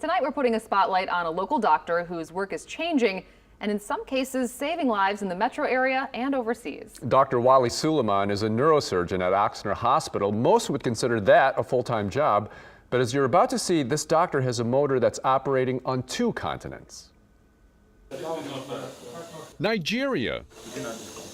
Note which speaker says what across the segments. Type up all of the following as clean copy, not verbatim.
Speaker 1: Tonight, we're putting a spotlight on a local doctor whose work is changing and in some cases saving lives in the metro area and overseas.
Speaker 2: Dr. Wally Suleiman is a neurosurgeon at Oxnard Hospital. Most would consider that a full-time job, but as you're about to see, this doctor has a motor that's operating on 2 continents. Nigeria.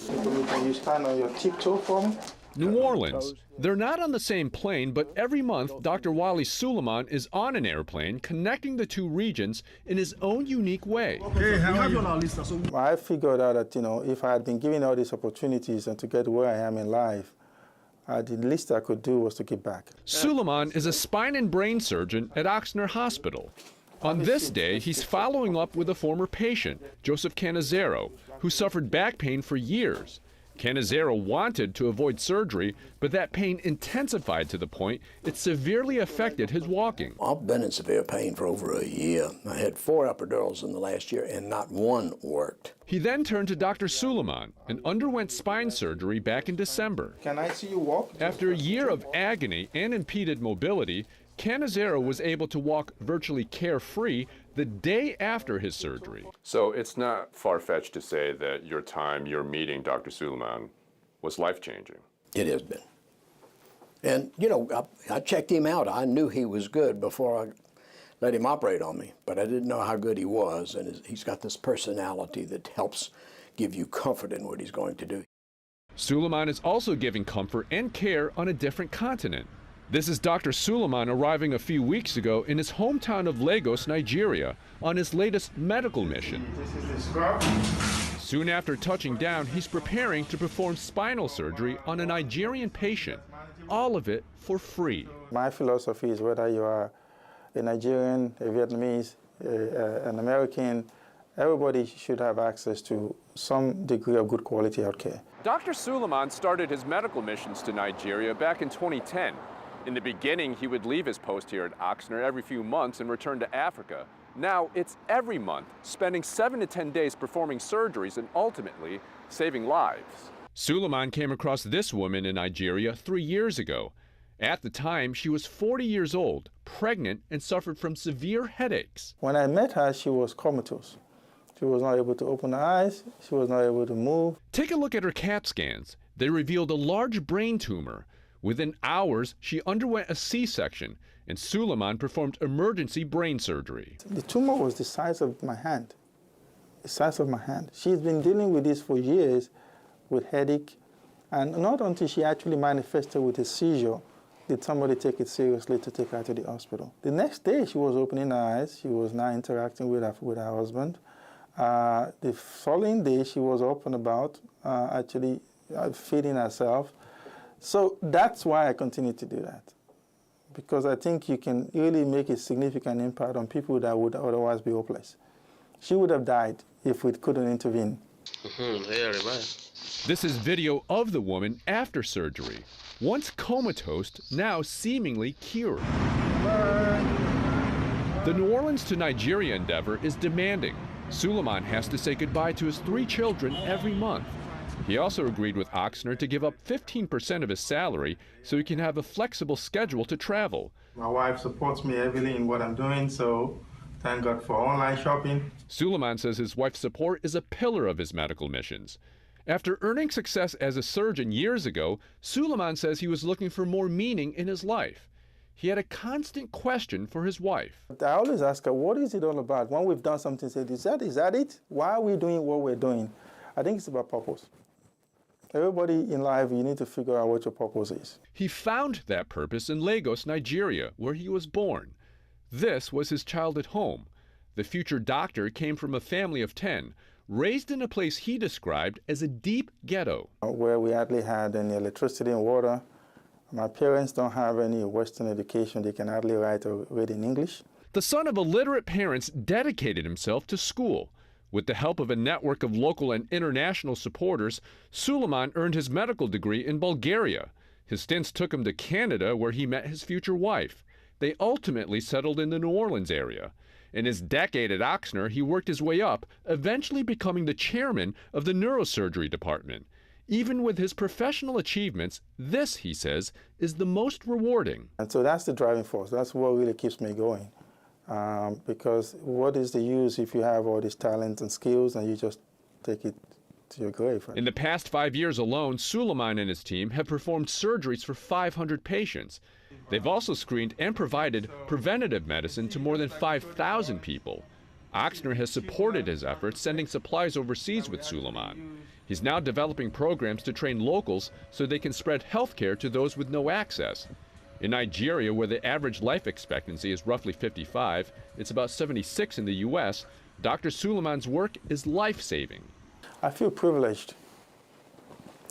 Speaker 3: Can you stand on your tiptoe for me?
Speaker 2: New Orleans. They're not on the same plane, but every month, Dr. Wally Suleiman is on an airplane connecting the 2 regions in his own unique way.
Speaker 3: Hey, how are you? I figured out that, if I had been given all these opportunities and to get where I am in life, the least I could do was to give back.
Speaker 2: Suleiman is a spine and brain surgeon at Oxnard Hospital. On this day, he's following up with a former patient, Joseph Canizero, who suffered back pain for years. Canizero wanted to avoid surgery, but that pain intensified to the point it severely affected his walking.
Speaker 4: I've been in severe pain for over a year. I had 4 epidurals in the last year, and not one worked.
Speaker 2: He then turned to Dr. Suleiman and underwent spine surgery back in December.
Speaker 3: Can I see you walk?
Speaker 2: After a year of agony and impeded mobility, Canizero was able to walk virtually carefree the day after his surgery. So it's not far-fetched to say that your meeting Dr. Suleiman was life-changing.
Speaker 4: It has been. And, I checked him out. I knew he was good before I let him operate on me, but I didn't know how good he was. And he's got this personality that helps give you comfort in what he's going to do.
Speaker 2: Suleiman is also giving comfort and care on a different continent. This is Dr. Suleiman arriving a few weeks ago in his hometown of Lagos, Nigeria, on his latest medical mission.
Speaker 3: This is the scrub.
Speaker 2: Soon after touching down, he's preparing to perform spinal surgery on a Nigerian patient, all of it for free.
Speaker 3: My philosophy is whether you are a Nigerian, a Vietnamese, an American, everybody should have access to some degree of good quality health care.
Speaker 2: Dr. Suleiman started his medical missions to Nigeria back in 2010. In the beginning, he would leave his post here at Oxnard every few months and return to Africa. Now it's every month, spending 7 to 10 days performing surgeries and ultimately saving lives. Suleiman came across this woman in Nigeria 3 years ago. At the time, she was 40 years old, pregnant, and suffered from severe headaches.
Speaker 3: When I met her, she was comatose. She was not able to open her eyes. She was not able to move.
Speaker 2: Take a look at her CAT scans. They revealed a large brain tumor. Within hours, she underwent a C-section, and Suleiman performed emergency brain surgery.
Speaker 3: The tumor was the size of my hand, the size of my hand. She's been dealing with this for years with headache, and not until she actually manifested with a seizure did somebody take it seriously to take her to the hospital. The next day, she was opening her eyes. She was now interacting with her husband. The following day, she was up and about, actually feeding herself. So that's why I continue to do that, because I think you can really make a significant impact on people that would otherwise be hopeless. She would have died if we couldn't intervene.
Speaker 2: This is video of the woman after surgery. Once comatose, now seemingly cured. The New Orleans to Nigeria endeavor is demanding. Suleiman has to say goodbye to his 3 children every month. He also agreed with Oxnard to give up 15% of his salary so he can have a flexible schedule to travel.
Speaker 3: My wife supports me heavily in what I'm doing, so thank God for online shopping.
Speaker 2: Suleiman says his wife's support is a pillar of his medical missions. After earning success as a surgeon years ago, Suleiman says he was looking for more meaning in his life. He had a constant question for his wife.
Speaker 3: I always ask her, what is it all about? When we've done something, say, is that it? Why are we doing what we're doing? I think it's about purpose. Everybody in life, you need to figure out what your purpose is.
Speaker 2: He found that purpose in Lagos, Nigeria, where he was born. This was his childhood home. The future doctor came from a family of 10, raised in a place he described as a deep ghetto.
Speaker 3: Where we hardly had any electricity and water. My parents don't have any Western education. They can hardly write or read in English.
Speaker 2: The son of illiterate parents dedicated himself to school. With the help of a network of local and international supporters, Suleiman earned his medical degree in Bulgaria. His stints took him to Canada, where he met his future wife. They ultimately settled in the New Orleans area. In his decade at Oxnard, he worked his way up, eventually becoming the chairman of the neurosurgery department. Even with his professional achievements, this, he says, is the most rewarding.
Speaker 3: And so that's the driving force. That's what really keeps me going. Because what is the use if you have all these talents and skills and you just take it to your grave? Right?
Speaker 2: In the past 5 years alone, Suleiman and his team have performed surgeries for 500 patients. They've also screened and provided preventative medicine to more than 5,000 people. Ochsner has supported his efforts, sending supplies overseas with Suleiman. He's now developing programs to train locals so they can spread health care to those with no access. In Nigeria, where the average life expectancy is roughly 55, it's about 76 in the U.S., Dr. Suleiman's work is life-saving.
Speaker 3: I feel privileged.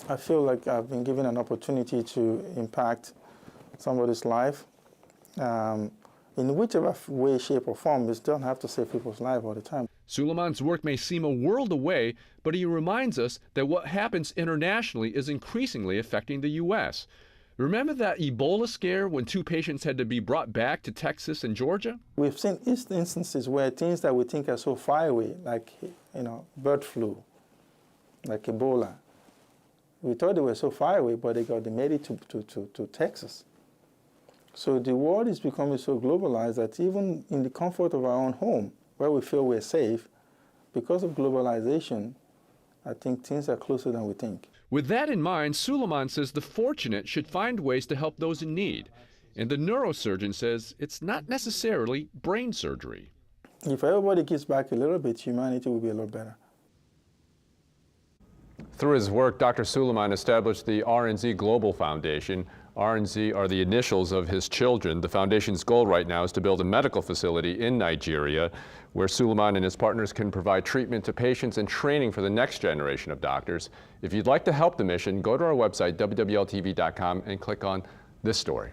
Speaker 3: I feel like I've been given an opportunity to impact somebody's life. In whichever way, shape, or form, it don't have to save people's lives all the time.
Speaker 2: Suleiman's work may seem a world away, but he reminds us that what happens internationally is increasingly affecting the U.S. Remember that Ebola scare when 2 patients had to be brought back to Texas and Georgia?
Speaker 3: We've seen instances where things that we think are so far away, like bird flu, like Ebola, we thought they were so far away, but they made it to Texas. So the world is becoming so globalized that even in the comfort of our own home, where we feel we're safe, because of globalization, I think things are closer than we think.
Speaker 2: With that in mind, Suleiman says the fortunate should find ways to help those in need. And the neurosurgeon says it's not necessarily brain surgery.
Speaker 3: If everybody gives back a little bit, humanity will be a lot better.
Speaker 2: Through his work, Dr. Suleiman established the R&Z Global Foundation. R&Z are the initials of his children. The foundation's goal right now is to build a medical facility in Nigeria where Suleiman and his partners can provide treatment to patients and training for the next generation of doctors. If you'd like to help the mission, go to our website, wwltv.com, and click on this story.